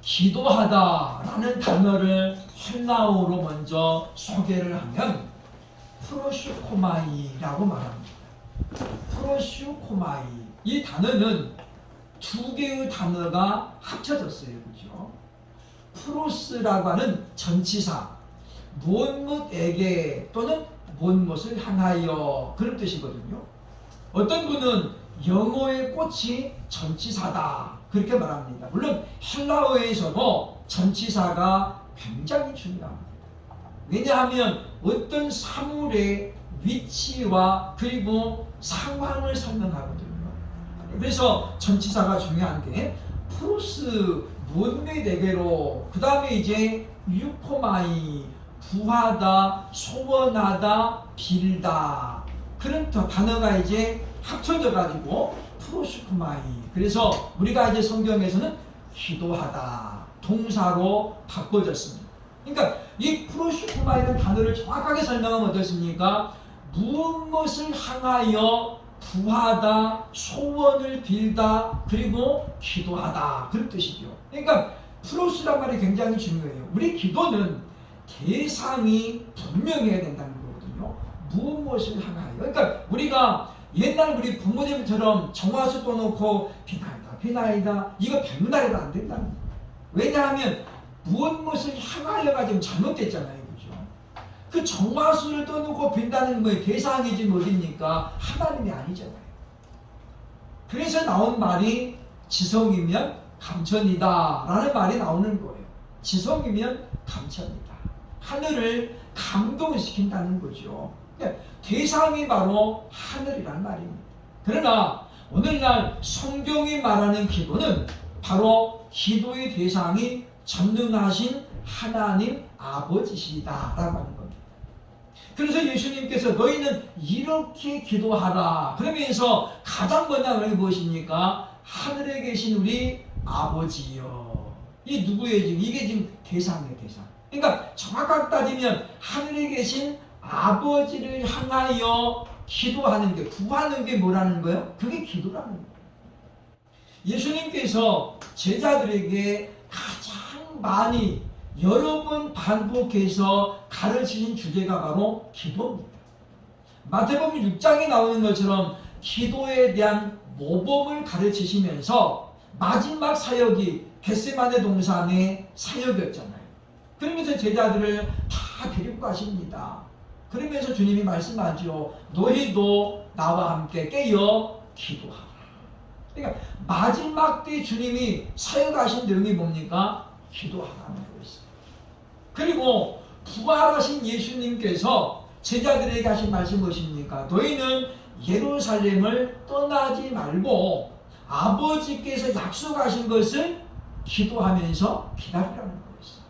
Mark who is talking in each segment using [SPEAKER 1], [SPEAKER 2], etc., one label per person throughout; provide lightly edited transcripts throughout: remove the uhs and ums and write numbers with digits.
[SPEAKER 1] 기도하다라는 단어를 헬라어로 먼저 소개를 하면 프로슈코마이라고 말합니다. 프로슈코마이, 이 단어는 두 개의 단어가 합쳐졌어요. 그죠? 프로스라고 하는 전치사, 무엇에게 또는 무엇을 향하여, 그런 뜻이거든요. 어떤 분은 영어의 꽃이 전치사다 그렇게 말합니다. 물론 헬라어에서도 전치사가 굉장히 중요합니다. 왜냐하면 어떤 사물의 위치와 그리고 상황을 설명하거든요. 그래서 전치사가 중요한데, 프로스, 무엇에게로, 그 다음에 이제 유코마이, 구하다, 소원하다, 빌다, 그런 단어가 이제 합쳐져 가지고 프로슈코마이. 그래서 우리가 이제 성경에서는 기도하다 동사로 바꿔졌습니다. 그러니까 이 프로슈코마이라는 단어를 정확하게 설명하면 어떻습니까? 무엇을 향하여 구하다, 소원을 빌다, 그리고 기도하다, 그런 뜻이죠. 그러니까 프로스란 말이 굉장히 중요해요. 우리 기도는 대상이 분명해야 된다는 거거든요. 무엇을 향하여. 그러니까 우리가 옛날 우리 부모님처럼 정화수 떠놓고 비나이다, 비나이다, 이거 백날해도 안 된다는 거예요. 왜냐하면 무엇을 향하여가 지금 잘못됐잖아요. 그죠? 그 정화수를 떠놓고 빈다는 거의 대상이 지금 어딥니까? 하나님이 아니잖아요. 그래서 나온 말이 지성이면 감천이다 라는 말이 나오는 거예요. 지성이면 감천이다. 하늘을 감동시킨다는 거죠. 대상이 바로 하늘이란 말입니다. 그러나 오늘날 성경이 말하는 기도는 바로 기도의 대상이 전능하신 하나님 아버지시다라고 하는 겁니다. 그래서 예수님께서 너희는 이렇게 기도하라 그러면서 가장 먼저 말이 무엇입니까? 하늘에 계신 우리 아버지요. 이 누구예요? 지금 이게 지금 대상이에요. 대상. 그러니까 정확하게 따지면 하늘에 계신 아버지를 향하여 기도하는 게, 구하는 게 뭐라는 거예요? 그게 기도라는 거예요. 예수님께서 제자들에게 가장 많이 여러 번 반복해서 가르치신 주제가 바로 기도입니다. 마태복음 6장에 나오는 것처럼 기도에 대한 모범을 가르치시면서 마지막 사역이 겟세마네 동산의 사역이었잖아요. 그러면서 제자들을 다 데리고 가십니다. 그러면서 주님이 말씀하죠. 너희도 나와 함께 깨어 기도하라. 그러니까 마지막 때 주님이 사역하신 내용이 뭡니까? 기도하라는 거였어요. 그리고 부활하신 예수님께서 제자들에게 하신 말씀이 무엇입니까? 너희는 예루살렘을 떠나지 말고 아버지께서 약속하신 것을 기도하면서 기다리라는 거였어요.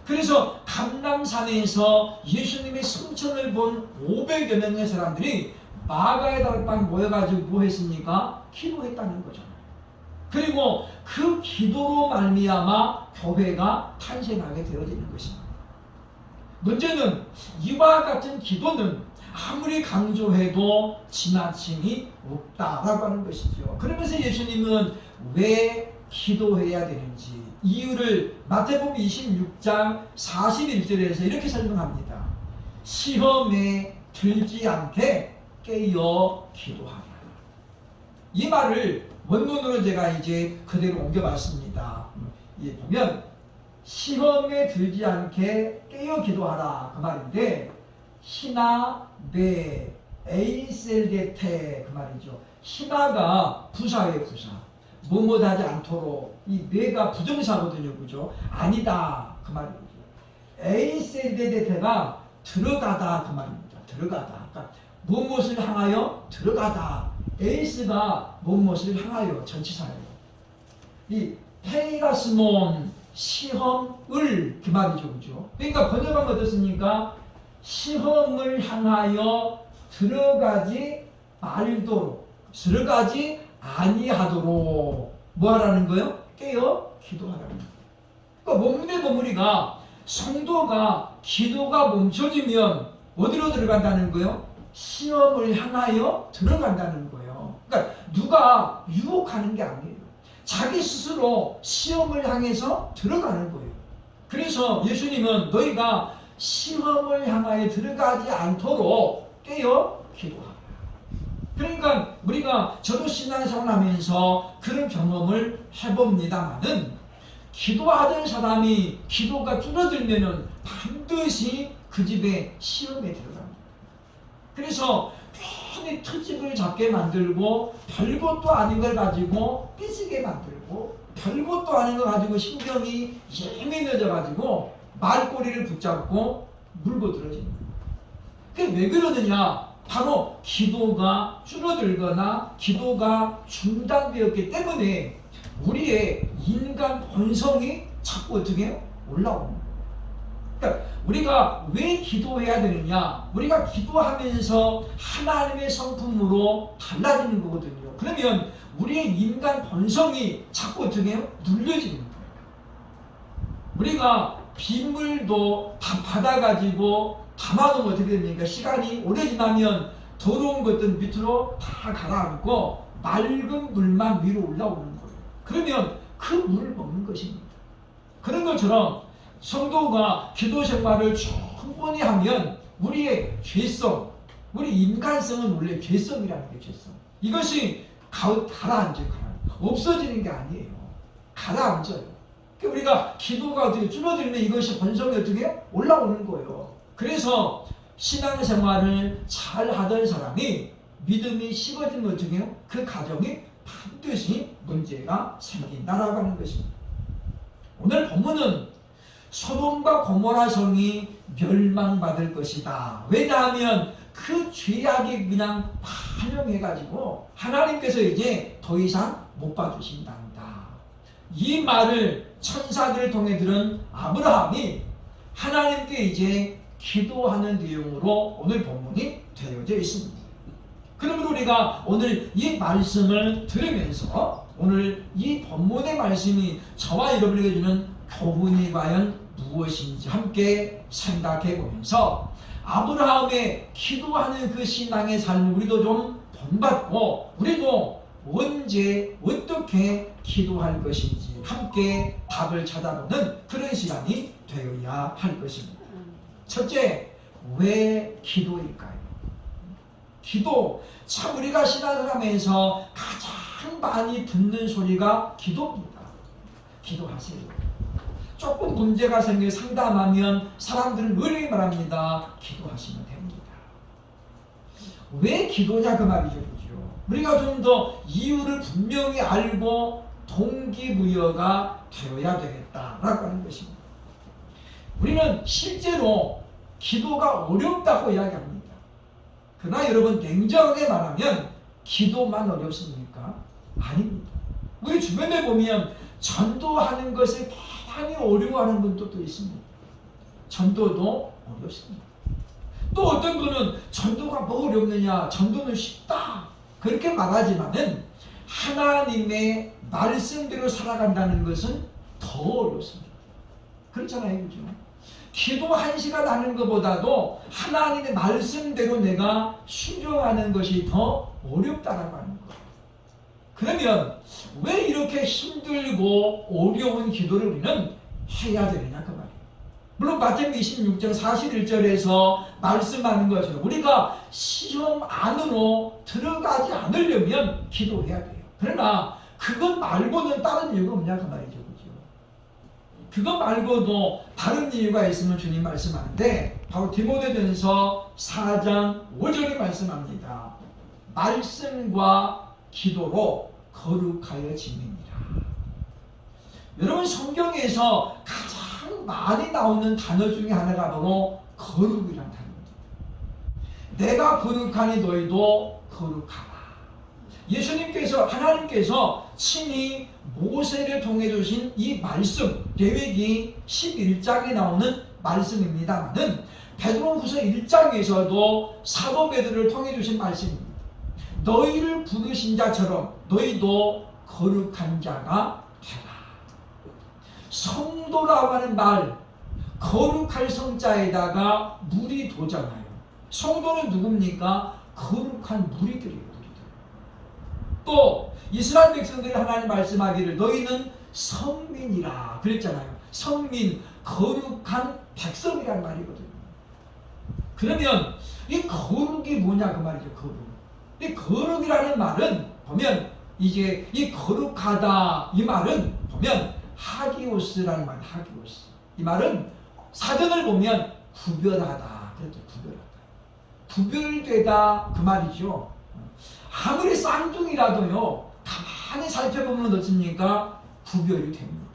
[SPEAKER 1] 그래서 감람산에서 예수님의 승천을 본 500여 명의 사람들이 마가의 다락방 모여가지고 뭐 했습니까? 기도했다는 거잖아요. 그리고 그 기도로 말미암아 교회가 탄생하게 되어지는 것입니다. 문제는 이와 같은 기도는 아무리 강조해도 지나침이 없다라고 하는 것이죠. 그러면서 예수님은 왜 기도해야 되는지 이유를 마태복음 26장 41절에서 이렇게 설명합니다. 시험에 들지 않게 깨어 기도하라. 이 말을 원문으로 제가 이제 그대로 옮겨봤습니다. 보면 시험에 들지 않게 깨어 기도하라 그 말인데, 히나 네 에이셀게테 그 말이죠. 히나가 부사예요. 부사. 뭐뭐 하지 않도록. 이 네가 부정사거든요. 그죠? 아니다 그 말이죠. 에이셀게테가 들어가다 그 말입니다. 들어가다. 그러니까 무엇을 향하여 들어가다. 에이스가 무엇을 향하여 전치사예요. 이 테이라스몬 시험을 그 말이죠. 그죠? 그러니까 번역하면 어떻습니까? 시험을 향하여 들어가지 말도록, 들어가지 아니하도록 뭐 하라는 거예요? 깨어 기도하라는 거예요. 그러니까 몸의 버무리가 성도가 기도가 멈춰지면 어디로 들어간다는 거예요? 시험을 향하여 들어간다는 거예요. 그러니까 누가 유혹하는 게 아니에요. 자기 스스로 시험을 향해서 들어가는 거예요. 그래서 예수님은 너희가 시험을 향하여 들어가지 않도록 깨어 기도하라. 그러니까 우리가 저도 신앙생활 하면서 그런 경험을 해봅니다만은 기도하던 사람이 기도가 줄어들면은 반드시 그 집에 시험에 들어갑니다. 그래서 괜히 트집을 잡게 만들고 별것도 아닌 걸 가지고 삐지게 만들고 별것도 아닌 걸 가지고 신경이 예민해져 가지고 말꼬리를 붙잡고 물고 들어집니다. 그게 왜 그러느냐? 바로 기도가 줄어들거나 기도가 중단되었기 때문에 우리의 인간 본성이 자꾸 어떻게 해요? 올라오는 거예요. 그러니까 우리가 왜 기도해야 되느냐? 우리가 기도하면서 하나님의 성품으로 달라지는 거거든요. 그러면 우리의 인간 본성이 자꾸 어떻게 해요? 눌려지는 거예요. 우리가 빗물도 다 받아가지고 담아놓으면 어떻게 됩니까? 시간이 오래 지나면 더러운 것들 밑으로 다 가라앉고 맑은 물만 위로 올라오는 거예요. 그러면 그 물을 먹는 것입니다. 그런 것처럼 성도가 기도 생활을 충분히 하면 우리의 죄성, 우리 인간성은 원래 죄성이라는 게 죄성. 이것이 가라앉아요. 없어지는 게 아니에요. 가라앉아요. 우리가 기도가 어떻게 줄어들면 이것이 본성이 어떻게 올라오는 거예요. 그래서 신앙생활을 잘 하던 사람이 믿음이 식어지면 어떻게 해요? 그 가정이 반드시 문제가 생긴다라고 하는 것입니다. 오늘 본문은 소돔과 고모라 성이 멸망받을 것이다. 왜냐하면 그 죄악이 그냥 반영해가지고 하나님께서 이제 더 이상 못 봐주신단다. 이 말을 천사들을 통해 들은 아브라함이 하나님께 이제 기도하는 내용으로 오늘 본문이 되어져 있습니다. 그러면 우리가 오늘 이 말씀을 들으면서 오늘 이 본문의 말씀이 저와 여러분에게 주는 교훈이 과연 무엇인지 함께 생각해 보면서 아브라함의 기도하는 그 신앙의 삶을 우리도 좀 본받고 우리도 언제 어떻게 기도할 것인지 함께 답을 찾아보는 그런 시간이 되어야 할 것입니다. 첫째, 왜 기도일까요? 기도, 참 우리가 신앙하면서 가장 많이 듣는 소리가 기도입니다. 기도하세요. 조금 문제가 생겨 상담하면 사람들은 늘 말합니다. 기도하시면 됩니다. 왜 기도냐 그 말이죠. 그죠? 우리가 좀 더 이유를 분명히 알고 동기부여가 되어야 되겠다라고 하는 것입니다. 우리는 실제로 기도가 어렵다고 이야기합니다. 그러나 여러분 냉정하게 말하면 기도만 어렵습니까? 아닙니다. 우리 주변에 보면 전도하는 것을 대단히 어려워하는 분도 있습니다. 전도도 어렵습니다. 또 어떤 분은 전도가 뭐 어렵느냐, 전도는 쉽다 그렇게 말하지만은 하나님의 말씀대로 살아간다는 것은 더 어렵습니다. 그렇잖아요, 그죠? 기도 1시간 하는 것보다도 하나님의 말씀대로 내가 순종하는 것이 더 어렵다라고 하는 거예요. 그러면 왜 이렇게 힘들고 어려운 기도를 우리는 해야 되느냐 그 말이에요. 물론 마태복음 26장 41절에서 말씀하는 것처럼 우리가 시험 안으로 들어가지 않으려면 기도해야 돼요. 그러나 그것 말고는 다른 이유가 없냐 그 말이죠. 그거 말고도 다른 이유가 있으면 주님 말씀하는데 바로 디모데전서 4장 5절에 말씀합니다. 말씀과 기도로 거룩하여 지냅니다. 여러분 성경에서 가장 많이 나오는 단어 중에 하나가 바로 거룩이라는 단어입니다. 내가 거룩하니 너희도 거룩하라. 예수님께서 하나님께서 친히 모세를 통해 주신 이 말씀 레위기 11장에 나오는 말씀입니다만은 베드로후서 1장에서도 사도 베드로를 통해 주신 말씀입니다. 너희를 부르신 자처럼 너희도 거룩한 자가 되라. 성도라고 하는 말 거룩할 성자에다가 물이 도잖아요. 성도는 누굽니까? 거룩한 무리들이에요. 또 또 이스라엘 백성들이 하나님 말씀하기를 너희는 성민이라 그랬잖아요. 성민, 거룩한 백성이란 말이거든요. 그러면 이 거룩이 뭐냐 그 말이죠. 거룩. 이 거룩이라는 말은 보면 이게 이 거룩하다 이 말은 보면 하기오스라는 말, 하기오스. 이 말은 사전을 보면 구별하다. 그렇죠. 구별하다. 구별되다 그 말이죠. 아무리 쌍둥이라도요 가만히 살펴보면 어떻습니까? 구별이 됩니다.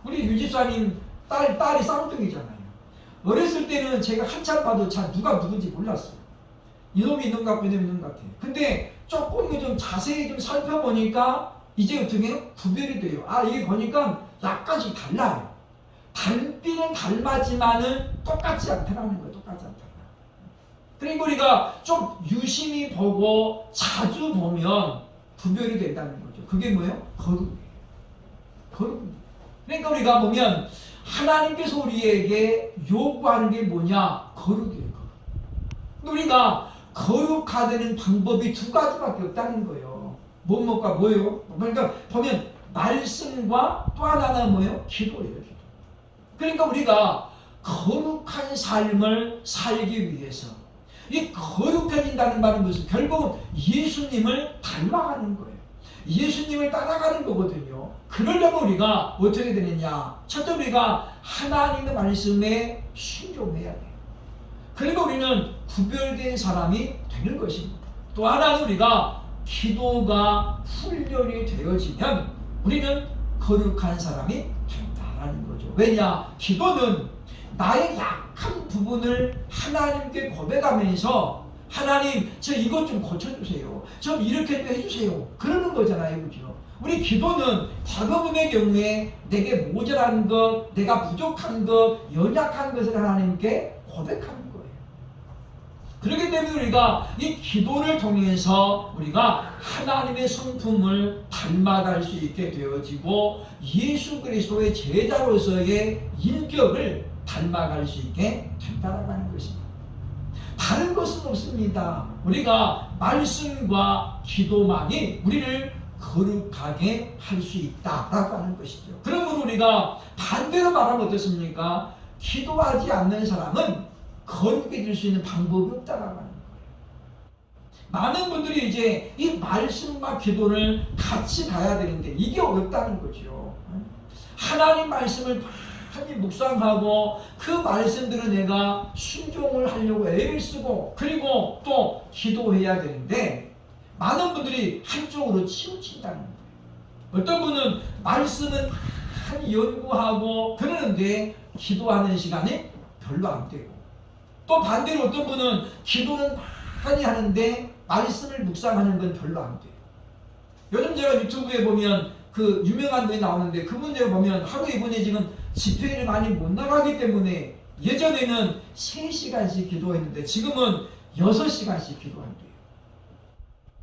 [SPEAKER 1] 우리 유집사님 딸이 쌍둥이잖아요. 어렸을 때는 제가 한참 봐도 잘 누가 누군지 몰랐어요. 이놈이 있는 것 같고 이놈이 있는 것 같아요. 근데 조금 좀 자세히 좀 살펴보니까 이제 어떻게 구별이 돼요. 아 이게 보니까 약간씩 달라요. 닮기는 닮았지만은 똑같지 않다라는 거예요. 똑같지 않다. 그러니까 우리가 좀 유심히 보고 자주 보면 구별이 된다는 거죠. 그게 뭐예요? 거룩이에요. 거룩입니다. 그러니까 우리가 보면 하나님께서 우리에게 요구하는 게 뭐냐? 거룩이에요. 거룩. 우리가 거룩화되는 방법이 두 가지밖에 없다는 거예요. 뭐가 뭐예요? 그러니까 보면 말씀과 또 하나는 뭐예요? 기도예요. 기도. 그러니까 우리가 거룩한 삶을 살기 위해서 이 거룩해진다는 말은 무슨? 결국은 예수님을 닮아가는 거예요. 예수님을 따라가는 거거든요. 그러려면 우리가 어떻게 되느냐? 첫째 우리가 하나님의 말씀에 순종해야 돼요. 그리고 우리는 구별된 사람이 되는 것입니다. 또 하나는 우리가 기도가 훈련이 되어지면 우리는 거룩한 사람이 된다는 거죠. 왜냐? 기도는 나의 약한 부분을 하나님께 고백하면서 하나님 저 이것 좀 고쳐주세요. 좀 이렇게 해주세요. 그러는 거잖아요. 그죠? 우리 기도는 대부분의 경우에 내게 모자란 것, 내가 부족한 것, 연약한 것을 하나님께 고백하는 거예요. 그렇기 때문에 우리가 이 기도를 통해서 우리가 하나님의 성품을 닮아갈 수 있게 되어지고 예수 그리스도의 제자로서의 인격을 닮아갈 수 있게 된다는 것입니다. 다른 것은 없습니다. 우리가 말씀과 기도만이 우리를 거룩하게 할 수 있다라고 하는 것이죠. 그러므로 우리가 반대로 말하면 어떻습니까? 기도하지 않는 사람은 거룩해질 수 있는 방법이 없다라고 하는 거예요. 많은 분들이 이제 이 말씀과 기도를 같이 가야 되는데 이게 어렵다는 거죠. 하나님 말씀을 많이 묵상하고 그 말씀들을 내가 순종을 하려고 애를 쓰고 그리고 또 기도해야 되는데 많은 분들이 한쪽으로 치우친다는 거예요. 어떤 분은 말씀은 많이 연구하고 그러는데 기도하는 시간이 별로 안 되고 또 반대로 어떤 분은 기도는 많이 하는데 말씀을 묵상하는 건 별로 안 돼요. 요즘 제가 유튜브에 보면 그 유명한 분이 나오는데 그분 제가 보면 하루 이분이 지금 집회를 많이 못 나가기 때문에 예전에는 3시간씩 기도했는데 지금은 6시간씩 기도한대요.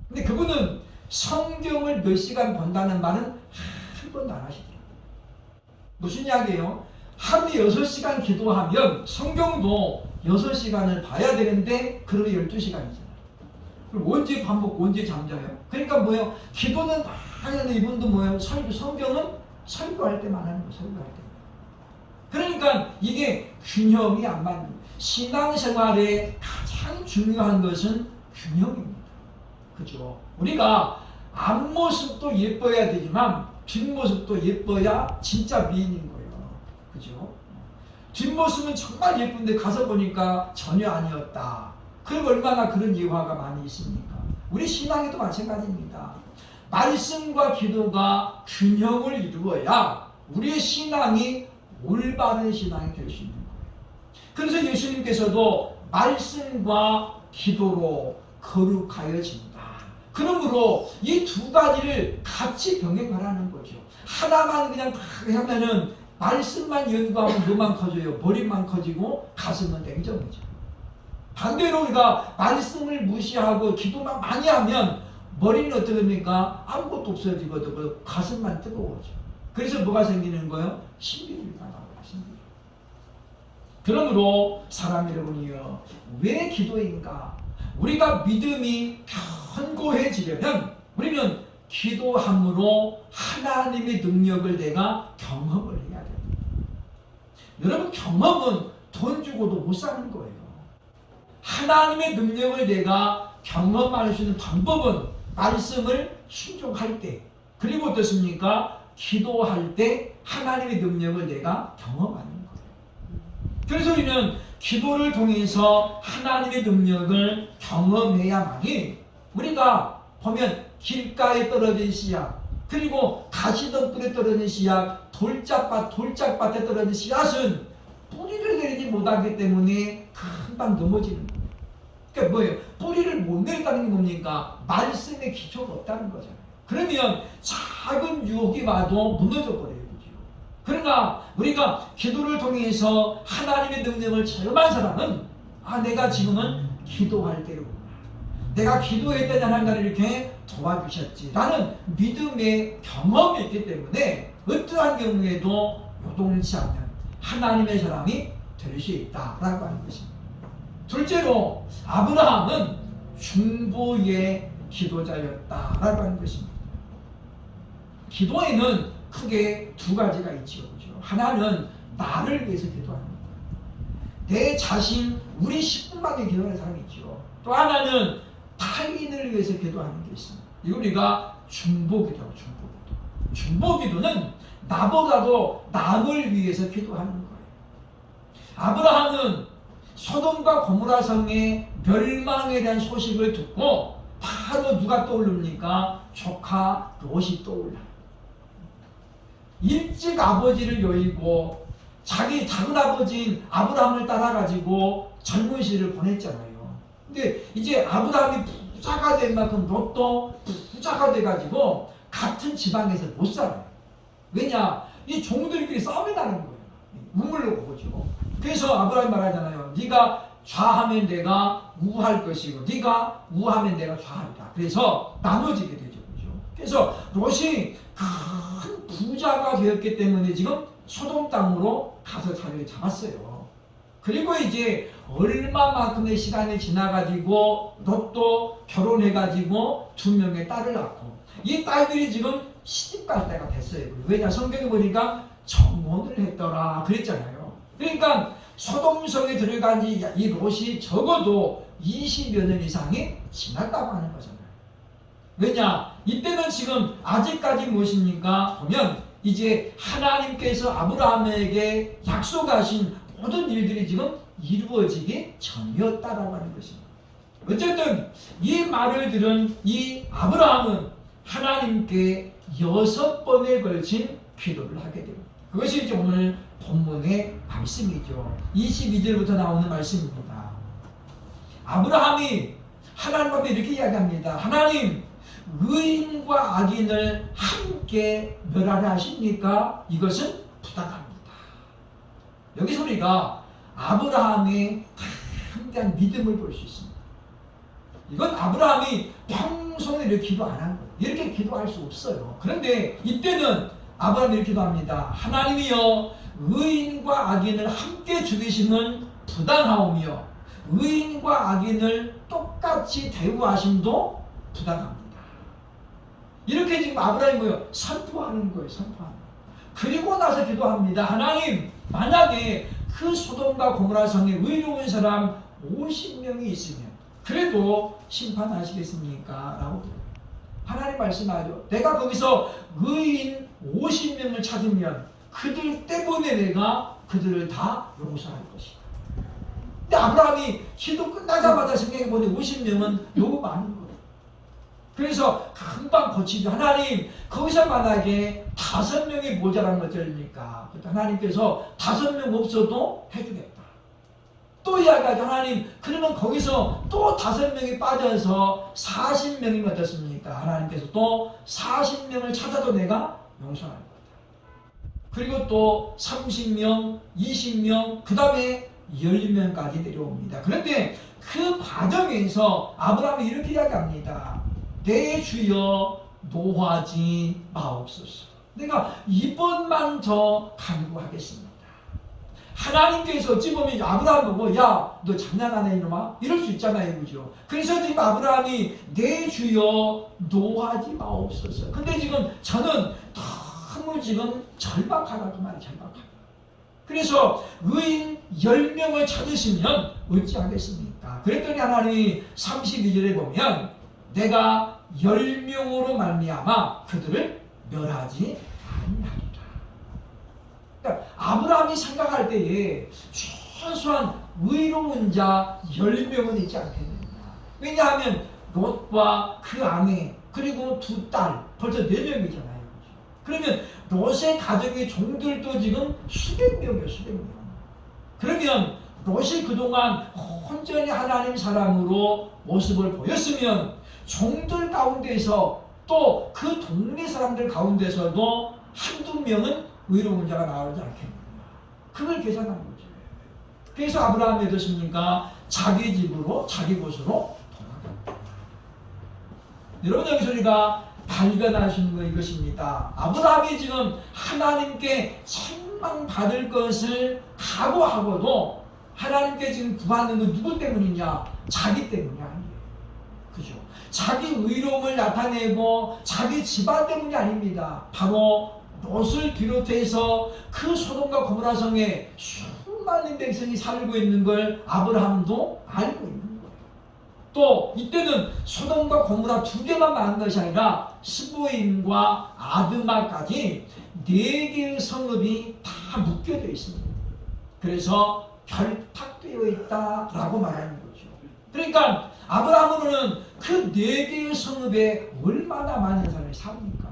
[SPEAKER 1] 근데 그분은 성경을 몇 시간 본다는 말은 한 번도 안 하시더라고요. 무슨 이야기예요? 하루에 6시간 기도하면 성경도 6시간을 봐야 되는데 그러면 12시간이잖아요. 그럼 언제 밥 먹고 언제 잠자요? 그러니까 뭐예요? 기도는 많이 하는 이분도 뭐예요? 성경은 설교할 때만 하는 거예요. 설교할 때. 그러니까 이게 균형이 안 맞는 거예요. 신앙생활에 가장 중요한 것은 균형입니다. 그죠? 우리가 앞모습도 예뻐야 되지만 뒷모습도 예뻐야 진짜 미인인 거예요. 그죠? 뒷모습은 정말 예쁜데 가서 보니까 전혀 아니었다. 그럼 얼마나 그런 예화가 많이 있습니까? 우리 신앙에도 마찬가지입니다. 말씀과 기도가 균형을 이루어야 우리의 신앙이 올바른 신앙이 될 수 있는 거예요. 그래서 예수님께서도 말씀과 기도로 거룩하여진다. 그러므로 이 두 가지를 같이 병행하라는 거죠. 하나만 그냥 다 하면은 말씀만 연구하면 뭐만 커져요? 머리만 커지고 가슴은 냉정해져. 반대로 우리가 말씀을 무시하고 기도만 많이 하면 머리는 어떻게 됩니까? 아무것도 없어지고 가슴만 뜨거워져. 그래서 뭐가 생기는 거예요? 신비주의가 나와요. 신비주의. 그러므로 사람 여러분이요, 왜 기도인가? 우리가 믿음이 견고해지려면 우리는 기도함으로 하나님의 능력을 내가 경험을 해야 됩니다. 여러분, 경험은 돈 주고도 못 사는 거예요. 하나님의 능력을 내가 경험할 수 있는 방법은 말씀을 순종할 때, 그리고 어떻습니까? 기도할 때 하나님의 능력을 내가 경험하는 거예요. 그래서 우리는 기도를 통해서 하나님의 능력을 경험해야만이, 우리가 보면 길가에 떨어진 씨앗, 그리고 가시덤불에 떨어진 씨앗, 돌짝밭에 떨어진 씨앗은 뿌리를 내리지 못하기 때문에 금방 넘어지는 거예요. 그러니까 뭐예요? 뿌리를 못 내린다는 게 뭡니까? 말씀의 기초가 없다는 거잖아요. 그러면 작은 유혹이 와도 무너져 버려요. 그러나 우리가 기도를 통해서 하나님의 능력을 체험한 사람은, 내가 지금은 기도할 때로구나, 내가 기도할 때 하나님 나를 이렇게 도와주셨지 라는 믿음의 경험이 있기 때문에 어떠한 경우에도 요동치 않는 하나님의 사람이 될 수 있다라고 하는 것입니다. 둘째로, 아브라함은 중보의 기도자였다라고 하는 것입니다. 기도에는 크게 두 가지가 있죠. 하나는 나를 위해서 기도하는 것, 내 자신, 우리 식구만에 기도하는 사람이 있죠. 또 하나는 타인을 위해서 기도하는 게 있습니다. 이거 우리가 중보기도하고 중보기도. 중보기도는 나보다도 남을 위해서 기도하는 거예요. 아브라함은 소돔과 고모라 성의 멸망에 대한 소식을 듣고 바로 누가 떠오릅니까? 조카 롯이 떠올라요. 일찍 아버지를 여의고 자기 작은 아버지인 아브라함을 따라가지고 젊은 시를 보냈잖아요. 근데 이제 아브라함이 부자가 된 만큼 롯도 부자가 돼가지고 같은 지방에서 못 살아요. 왜냐? 이 종들끼리 싸움이 나는 거예요. 우물로 오죠. 그래서 아브라함이 말하잖아요. 네가 좌하면 내가 우할 것이고 네가 우하면 내가 좌하리라. 그래서 나눠지게 되죠. 그래서 롯이 큰 부자가 되었기 때문에 지금 소돔 땅으로 가서 자리를 잡았어요. 그리고 이제 얼마만큼의 시간이 지나가지고 롯도 결혼해가지고 2명의 딸을 낳고, 이 딸들이 지금 시집갈 때가 됐어요. 왜냐? 성경에 보니까 정혼을 했더라 그랬잖아요. 그러니까 소돔성에 들어간 지 이 롯이 적어도 20여 년 이상이 지났다고 하는 거잖아요. 왜냐? 이때는 지금 아직까지 무엇입니까? 보면 이제 하나님께서 아브라함에게 약속하신 모든 일들이 지금 이루어지기 전이었다라고 하는 것입니다. 어쨌든 이 말을 들은 이 아브라함은 하나님께 6번에 걸친 기도를 하게 됩니다. 그것이 이제 오늘 본문의 말씀이죠. 22절부터 나오는 말씀입니다. 아브라함이 하나님 앞에 이렇게 이야기합니다. 하나님, 의인과 악인을 함께 멸하려 하십니까? 이것은 부당합니다. 여기서 우리가 아브라함의 담대한 믿음을 볼 수 있습니다. 이건 아브라함이 평소에 이렇게 기도 안 한 거예요. 이렇게 기도할 수 없어요. 그런데 이때는 아브라함이 이렇게 기도합니다. 하나님이여, 의인과 악인을 함께 죽이심은 부당하오며 의인과 악인을 똑같이 대우하심도 부당합니다. 이렇게 지금 아브라함이 뭐예요? 선포하는 거예요. 선포하는 거예요. 그리고 나서 기도합니다. 하나님, 만약에 그 소돔과 고모라 성에 의로운 사람 50명이 있으면 그래도 심판하시겠습니까? 라고 하나님 말씀하죠. 내가 거기서 의인 50명을 찾으면 그들 때문에 내가 그들을 다 용서할 것이다. 근데 아브라함이 기도 끝나자마자 생각해보니 50명은 너무 많은 거예요. 그래서 금방 고치죠. 하나님, 거기서 만약에 5명이 모자라면 어떡합니까? 하나님께서 5명 없어도 해주겠다. 또 이야기하죠. 하나님, 그러면 거기서 또 5명이 빠져서 40명이면 어떻습니까? 하나님께서 또 40명을 찾아도 내가 용서할 거다. 그리고 또 30명, 20명, 그 다음에 10명까지 내려옵니다. 그런데 그 과정에서 아브라함이 이렇게 이야기합니다. 내 주여, 노하지 마옵소서. 내가 이번만 더 간구하겠습니다. 하나님께서 어찌 보면 아브라함 보고 야, 너 장난하네 이놈아? 이럴 수 있잖아요. 그죠? 그래서 지금 아브라함이 내 주여 노하지 마옵소서. 근데 지금 저는 너무 지금 절박하다 그 말이 절박하다. 그래서 의인 10명을 찾으시면 어찌하겠습니까? 그랬더니 하나님이 32절에 보면 내가 10명으로 말미암아 그들을 멸하지 아니하리라. 그러니까 아브라함이 생각할 때에 최소한 의로운 자 10명은 있지 않겠느냐. 왜냐하면 롯과 그 아내 그리고 두 딸 벌써 4명이잖아요. 그러면 롯의 가족의 종들도 지금 수백 명이에요. 수백 명. 그러면 롯이 그동안 온전히 하나님 사람으로 모습을 보였으면 종들 가운데서 또 그 동네 사람들 가운데서도 한두 명은 의로운 자가 나오지 않겠느냐. 그걸 계산한 거죠. 그래서 아브라함이 어떻습니까? 자기 집으로 자기 곳으로 돌아갑니다. 여러분 여기서 우리가 발견할 수 있는 건 이것입니다. 아브라함이 지금 하나님께 책망받을 것을 각오하고도 하나님께 지금 구하는 건 누구 때문이냐? 자기 때문이 아니에요. 그죠? 자기 의로움을 나타내고 자기 집안 때문이 아닙니다. 바로 롯을 비롯해서 그 소돔과 고모라 성에 수많은 백성이 살고 있는 걸 아브라함도 알고 있는 거예요. 또 이때는 소돔과 고모라 2개만 많은 것이 아니라 스보임과 아드마까지 4개의 성읍이 다 묶여져 있습니다. 그래서 결탁되어 있다라고 말하는 거죠. 그러니까 아브라함은 그 4개의 성읍에 얼마나 많은 사람이 삽니까?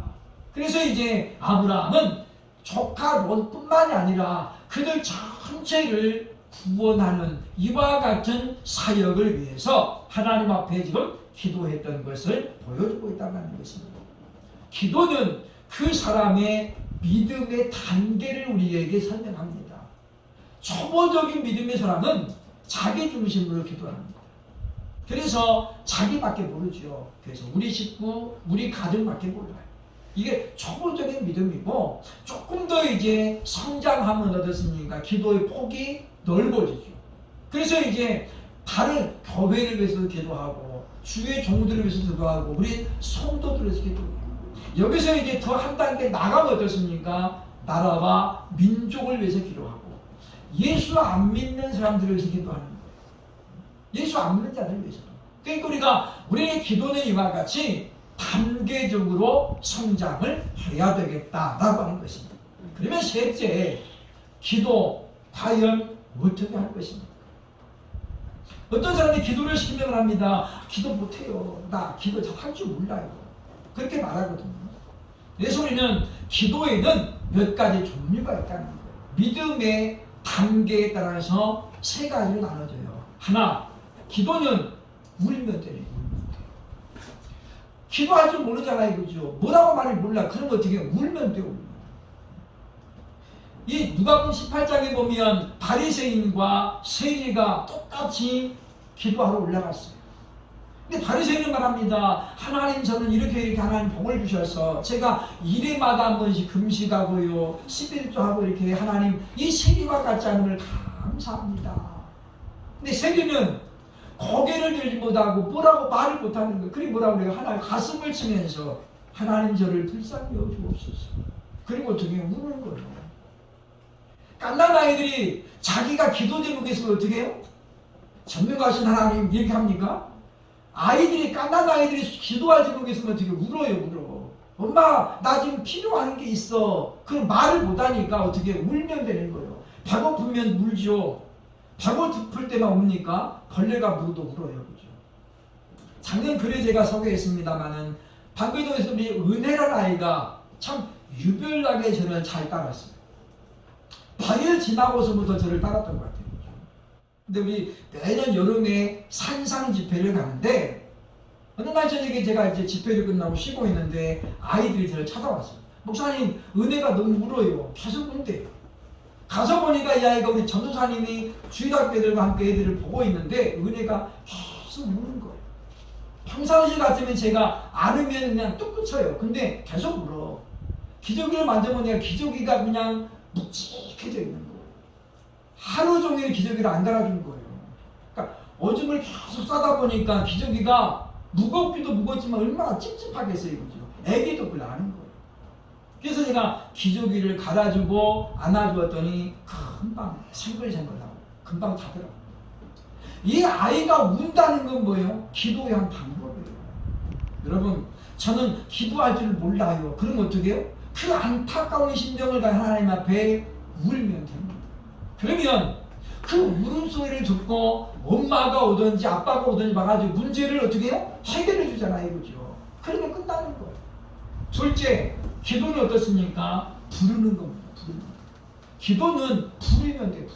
[SPEAKER 1] 그래서 이제 아브라함은 조카 롯뿐만이 아니라 그들 전체를 구원하는 이와 같은 사역을 위해서 하나님 앞에 지금 기도했던 것을 보여주고 있다는 것입니다. 기도는 그 사람의 믿음의 단계를 우리에게 설명합니다. 초보적인 믿음의 사람은 자기 중심으로 기도합니다. 그래서 자기밖에 모르죠. 그래서 우리 식구, 우리 가족밖에 몰라요. 이게 초보적인 믿음이고 조금 더 이제 성장하면 어떻습니까? 기도의 폭이 넓어지죠. 그래서 이제 다른 교회를 위해서도 기도하고 주의 종들을 위해서 기도하고 우리 성도들을 위해서 기도해요. 여기서 이제 더 한 단계 나가면 어떻습니까? 나라와 민족을 위해서 기도하고 예수 안 믿는 사람들을 위해서 기도하는 거예요. 예수 안 믿는 자들을 위해서. 그러니까 우리의 기도는 이와 같이 단계적으로 성장을 해야 되겠다라고 하는 것입니다. 그러면 셋째, 기도 과연 어떻게 할 것입니까? 어떤 사람이 기도를 시키면 합니다. 기도 못해요. 나 기도 잘 할 줄 몰라요. 그렇게 말하거든요. 그래서 우리는 기도에는 몇 가지 종류가 있다는 거예요. 믿음의 단계에 따라서 3가지로 나눠져요. 하나, 기도는 울면 돼요. 기도할 줄 모르잖아요. 그죠? 뭐라고 말을 몰라. 그럼 어떻게 해요? 울면 돼요. 이 누가복음 18장에 보면 바리새인과 세리가 똑같이 기도하러 올라갔어요. 근데 바리새인은 말합니다. 하나님 저는 이렇게 하나님 복을 주셔서 제가 일해마다 한 번씩 금식하고요 11조 하고 이렇게 하나님 이 세리와 같지 않음을 감사합니다. 근데 세리는 고개를 들지 못하고 뭐라고 말을 못하는 거예요. 그리고 뭐라고 그래요? 하나님 가슴을 치면서 하나님 저를 불쌍히 여주옵소서. 그리고 어떻게 우는 거예요. 갓난 아이들이 자기가 기도 제목에 있으면 어떻게 해요? 전능하신 하나님 이렇게 합니까? 아이들이 갓난 아이들이 기도할 제목에 있으면 어떻게 울어요. 울어. 엄마 나 지금 필요한 게 있어. 그럼 말을 못하니까 어떻게 울면 되는 거예요. 배고프면 울죠. 배고플 때만 웁니까? 벌레가 물어도 울어요. 그죠? 작년 글에 제가 소개했습니다마는 방배동에서 우리 은혜란 아이가 참 유별나게 저를 잘 따랐어요. 8일 지나고서부터 저를 따랐던 것 같아요. 근데 우리 매년 여름에 산상 집회를 가는데 어느 날 저녁에 제가 이제 집회를 끝나고 쉬고 있는데 아이들이 저를 찾아왔어요. 목사님 은혜가 너무 울어요. 계속 운대요. 가서 보니까 이 아이가 우리 전도사님이 주일학교 애들과 함께 애들을 보고 있는데 은혜가 계속 우는 거예요. 평상시 같으면 제가 안으면 그냥 뚝 그쳐요. 근데 계속 울어. 기저귀를 만져보니까 기저귀가 그냥 묵직해져 있는 거예요. 하루 종일 기저귀를 안 달아준 거예요. 그러니까 오줌을 계속 싸다 보니까 기저귀가 무겁기도 무겁지만 얼마나 찝찝하겠어요. 그죠? 애기도 그걸 아는 거예요. 그래서 제가 기저귀를 갈아주고 안아주었더니 금방 생글생글하고 금방 자더라고요. 이 아이가 운다는 건 뭐예요? 기도의 한 방법이에요. 여러분, 저는 기도할 줄 몰라요. 그럼 어떻게 해요? 그 안타까운 심정을 가진 하나님 앞에 울면 됩니다. 그러면 그 울음소리를 듣고 엄마가 오든지 아빠가 오든지 와가지고 문제를 어떻게 해요? 해결해 주잖아요. 그죠? 그러면 끝나는 거예요. 둘째, 기도는 어떻습니까? 부르는 겁니다. 부르는 거. 기도는 부르면 돼.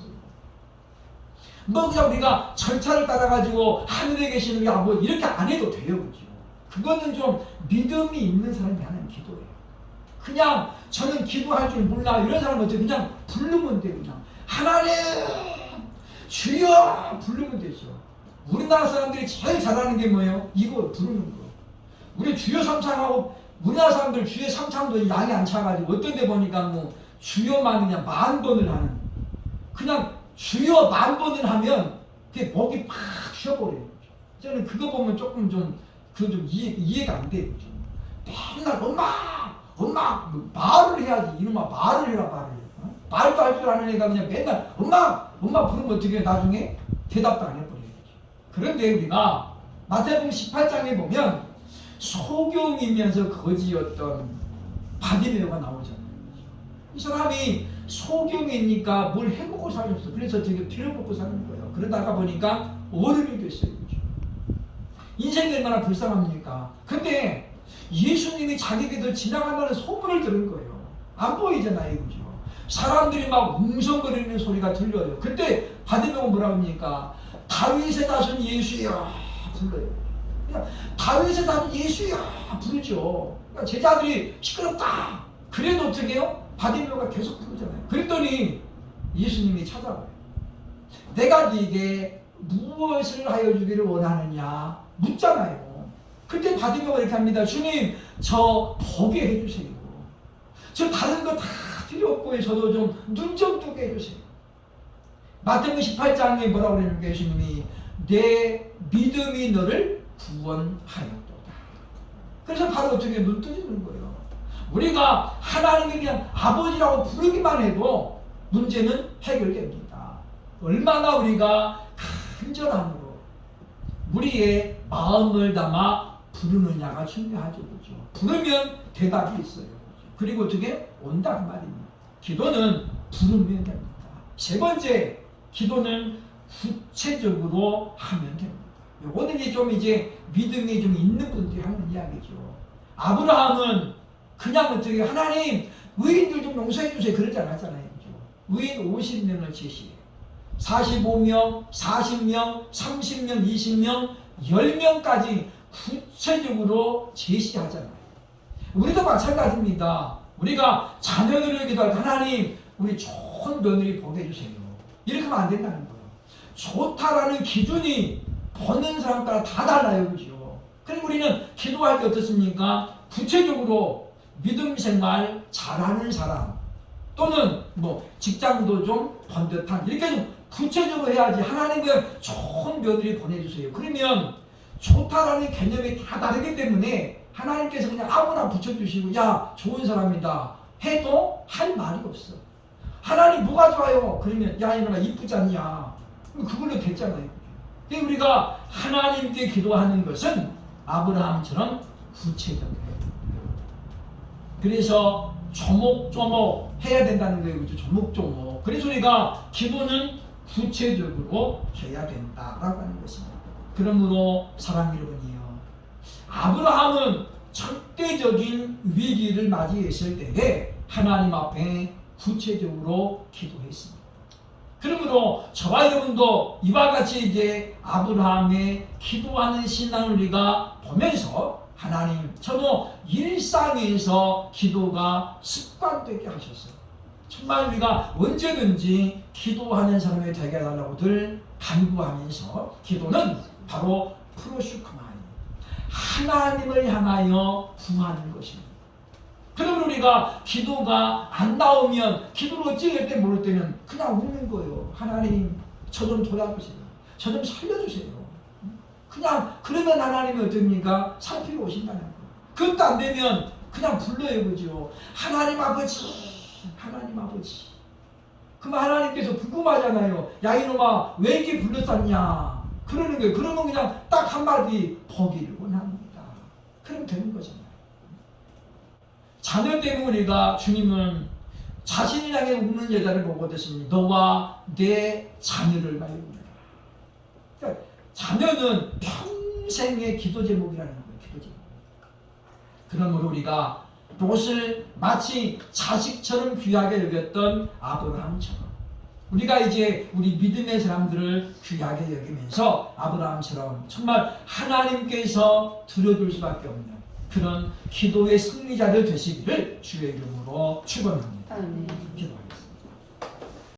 [SPEAKER 1] 뭐 그냥 우리가 절차를 따라가지고 하늘에 계신 우리 아버지 이렇게 안 해도 돼요. 그죠? 그거는 좀 믿음이 있는 사람이 하는 기도예요. 그냥 저는 기도할 줄 몰라 이런 사람은 어떻게 그냥 부르면 돼요. 그냥 하나님 주여 부르면 되죠. 우리나라 사람들이 제일 잘하는 게 뭐예요? 이거 부르는 거. 우리 주여 삼창하고 우리나라 사람들 주여 삼창도 양이 안 차가지고 어떤 데 보니까 뭐 주여만 그냥 10,000번을 하는, 그냥 주여 10,000번을 하면 그게 목이 팍 쉬어버려요. 저는 그거 보면 조금 좀 이해가 안 돼요. 맨날 엄마 말을 해야지. 이놈아 말을 해라 말을. 말도 할 줄 아는 애가 그냥 맨날 엄마 부르면 어떻게 해? 나중에 대답도 안 해버려요. 그런데 우리가 마태복음 18장에 보면 소경이면서 거지였던 바디메오가 나오잖아요. 이 사람이 소경이니까 뭘 해먹고 살이 없어. 그래서 되게 빌어먹고 사는 거예요. 그러다가 보니까 어른이 됐어요. 인생이 얼마나 불쌍합니까? 근데 예수님이 자기 곁을 지나간다는 소문을 들은 거예요. 안 보이잖아요. 그죠? 사람들이 막 웅성거리는 소리가 들려요. 그때 바디메오가 뭐라고 합니까? 다윗의 자손 예수야 불러요. 다윗의 자손 예수야 부르죠. 그러니까 제자들이 시끄럽다. 그래도 어떻게 해요? 바디메오가 계속 부르잖아요. 그랬더니 예수님이 찾아와요. 내가 네게 무엇을 하여 주기를 원하느냐 묻잖아요. 그때 바디메오가 이렇게 합니다. 주님, 저 보게 해주세요. 저 다른 거 다 필요 없고요. 저도 좀 눈 좀 뜨게 해주세요. 마태복음 18장에 뭐라고 그러냐면 예수님이 내 믿음이 너를 구원하였도다. 그래서 바로 어떻게 눈 뜨지는 거예요. 우리가 하나님이 그냥 아버지라고 부르기만 해도 문제는 해결됩니다. 얼마나 우리가 간절함으로 우리의 마음을 담아 부르느냐가 중요하죠. 그렇죠? 부르면 대답이 있어요. 그리고 어떻게 온다 그 말입니다. 기도는 부르면 됩니다. 세 번째, 기도는 구체적으로 하면 됩니다. 요거는 이제 믿음이 좀 있는 분들이 하는 이야기죠. 아브라함은 그냥 어떻게 하나님 의인들 좀 용서해 주세요 그러지 않았잖아요. 그죠? 의인 50명을 제시해요. 45명, 40명, 30명, 20명, 10명까지 구체적으로 제시하잖아요. 우리도 마찬가지입니다. 우리가 자녀들을 기도할 때 하나님 우리 좋은 며느리 보게 해주세요. 이렇게 하면 안 된다는 거예요. 좋다라는 기준이 보는 사람 따라 다 달라요. 그죠? 그리고 우리는 기도할 때 어떻습니까? 구체적으로 믿음 생활 잘하는 사람 또는 뭐 직장도 좀 번듯한 이렇게 좀 구체적으로 해야지 하나님 그냥 좋은 며느리 보내주세요. 그러면 좋다라는 개념이 다 다르기 때문에 하나님께서 그냥 아무나 붙여주시고 야 좋은 사람이다 해도 할 말이 없어. 하나님 뭐가 좋아요? 그러면 야 이놈아 이쁘지 않냐? 그걸로 됐잖아요. 그러니까 우리가 하나님께 기도하는 것은 아브라함처럼 구체적이에요. 그래서 조목조목 해야 된다는 거예요. 그렇죠? 조목조목. 그래서 우리가 기도는 구체적으로 해야 된다라고 하는 것입니다. 그러므로 사랑하는 여러분이요, 아브라함은 절대적인 위기를 맞이했을 때에 하나님 앞에 구체적으로 기도했습니다. 그러므로 저와 여러분도 이와 같이 이제 아브라함의 기도하는 신앙을 우리가 보면서 하나님 저도 일상에서 기도가 습관되게 하셨어요. 정말 우리가 언제든지 기도하는 사람이 되게 해달라고 늘 간구하면서 기도는 바로 프로슈크마이 하나님을 향하여 구하는 것입니다. 그러면 우리가 기도가 안 나오면 기도를 어찌 할 때 모를 때는 그냥 웃는 거예요. 하나님 저 좀 도와주세요. 저 좀 살려주세요. 그냥 그러면 하나님이 어떻습니까? 살피러 오신다는 거예요. 그것도 안 되면 그냥 불러요. 그죠? 하나님 아버지, 하나님 아버지. 그럼 하나님께서 궁금하잖아요. 야 이놈아 왜 이렇게 불렀었냐 그러는 거예요. 그러면 그냥 딱 한마디 보기를 원합니다. 그러면 되는 거잖아요. 자녀 때문에 우리가 주님은 자신을 향해 웃는 여자를 보고 어떻습니까? 너와 내 자녀를 말해보라. 그러니까 자녀는 평생의 기도 제목이라는 거예요. 기도 제목. 그러므로 우리가 롯을 마치 자식처럼 귀하게 여겼던 아브라함처럼 우리가 이제 우리 믿음의 사람들을 귀하게 여기면서 아브라함처럼 정말 하나님께서 들어줄 수밖에 없는 그런 기도의 승리자들 되시기를 주의 이름으로 축원합니다.
[SPEAKER 2] 아멘.
[SPEAKER 1] 기도합니다.